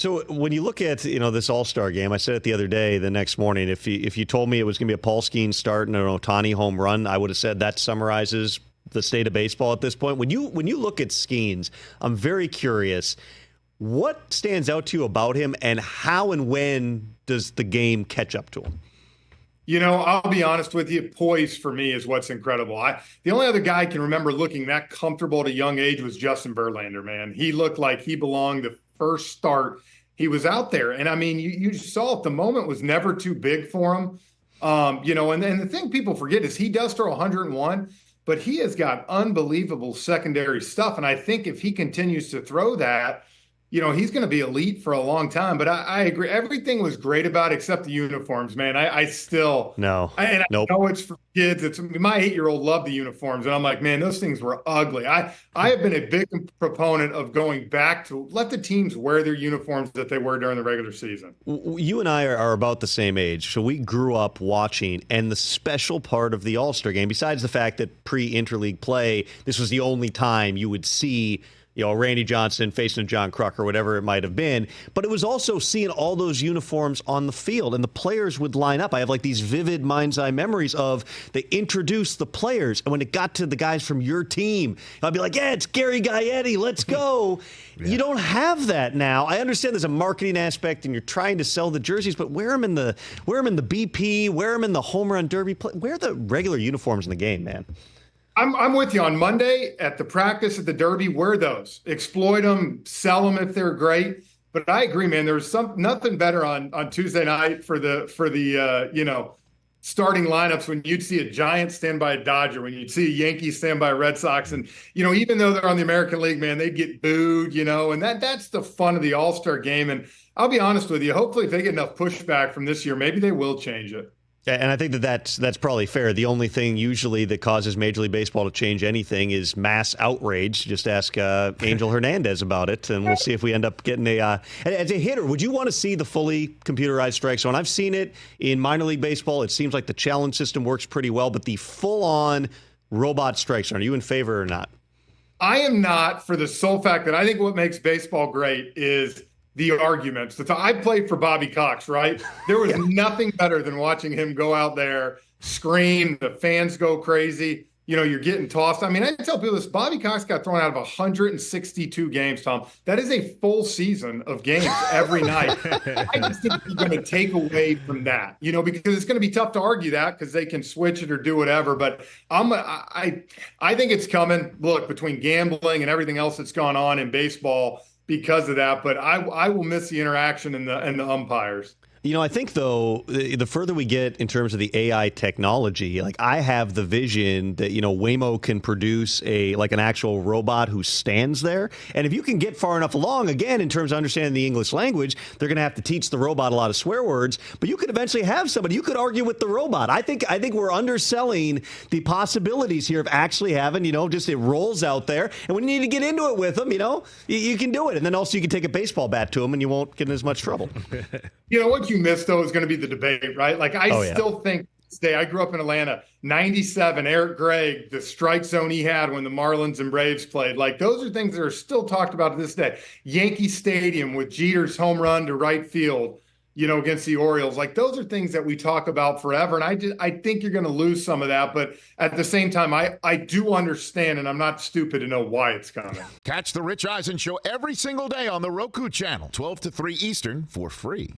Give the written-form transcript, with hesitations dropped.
So when you look at this All-Star game, I said it the other day, the next morning, if you told me it was going to be a Paul Skenes start and an Ohtani home run, I would have said that summarizes the state of baseball at this point. When you look at Skenes, I'm very curious, what stands out to you about him, and how and when does the game catch up to him? I'll be honest with you, poise for me is what's incredible. The only other guy I can remember looking that comfortable at a young age was Justin Verlander, man. He looked like he belonged the first start he was out there. And I mean, you saw it, the moment was never too big for him. And the thing people forget is he does throw 101, but he has got unbelievable secondary stuff. And I think if he continues to throw that, he's going to be elite for a long time. But I agree. Everything was great about it except the uniforms, man. I still no. I know it's for kids. My 8-year-old loved the uniforms, and I'm like, man, those things were ugly. I have been a big proponent of going back to let the teams wear their uniforms that they were during the regular season. You and I are about the same age, so we grew up watching. And the special part of the All-Star game, besides the fact that pre-interleague play, this was the only time you would see Randy Johnson facing John Kruk or whatever it might have been. But it was also seeing all those uniforms on the field, and the players would line up. I have like these vivid mind's eye memories of they introduced the players, and when it got to the guys from your team, I'd be like, yeah, it's Gary Gaetti, let's go. Yeah. You don't have that now. I understand there's a marketing aspect and you're trying to sell the jerseys, but wear them in the BP, wear them in the home run derby, wear the regular uniforms in the game, man. I'm with you on Monday at the practice at the Derby. Wear those, exploit them, sell them if they're great. But I agree, man. There's nothing better on Tuesday night for the starting lineups when you'd see a Giant stand by a Dodger, when you'd see a Yankee stand by a Red Sox, and even though they're on the American League, man, they'd get booed, and that's the fun of the All-Star game. And I'll be honest with you, hopefully if they get enough pushback from this year, maybe they will change it. Yeah, and I think that's probably fair. The only thing usually that causes Major League Baseball to change anything is mass outrage. Just ask Angel Hernandez about it, and we'll see if we end up getting a as a hitter, would you want to see the fully computerized strike zone? I've seen it in minor league baseball. It seems like the challenge system works pretty well, but the full-on robot strike zone, are you in favor or not? I am not, for the sole fact that I think what makes baseball great is the arguments. I played for Bobby Cox, right? There was nothing better than watching him go out there, scream, the fans go crazy. You're getting tossed. I mean, I tell people this, Bobby Cox got thrown out of 162 games, Tom. That is a full season of games every night. I just think he's going to take away from that, because it's going to be tough to argue that because they can switch it or do whatever. But I think it's coming. Look, between gambling and everything else that's gone on in baseball, because of that, but I will miss the interaction and the umpires. I think, though, the further we get in terms of the AI technology, like I have the vision that, Waymo can produce an actual robot who stands there. And if you can get far enough along, again, in terms of understanding the English language, they're going to have to teach the robot a lot of swear words. But you could eventually have somebody, you could argue with the robot. I think we're underselling the possibilities here of actually having, just it rolls out there. And when you need to get into it with them, you can do it. And then also you can take a baseball bat to them and you won't get in as much trouble. What you missed, though, is going to be the debate, right? Like, I still think today, I grew up in Atlanta, 97, Eric Gregg, the strike zone he had when the Marlins and Braves played. Like, those are things that are still talked about to this day. Yankee Stadium with Jeter's home run to right field, against the Orioles. Like, those are things that we talk about forever. And I think you're going to lose some of that. But at the same time, I do understand, and I'm not stupid to know why it's coming. Catch the Rich Eisen Show every single day on the Roku channel, 12 to 3 Eastern, for free.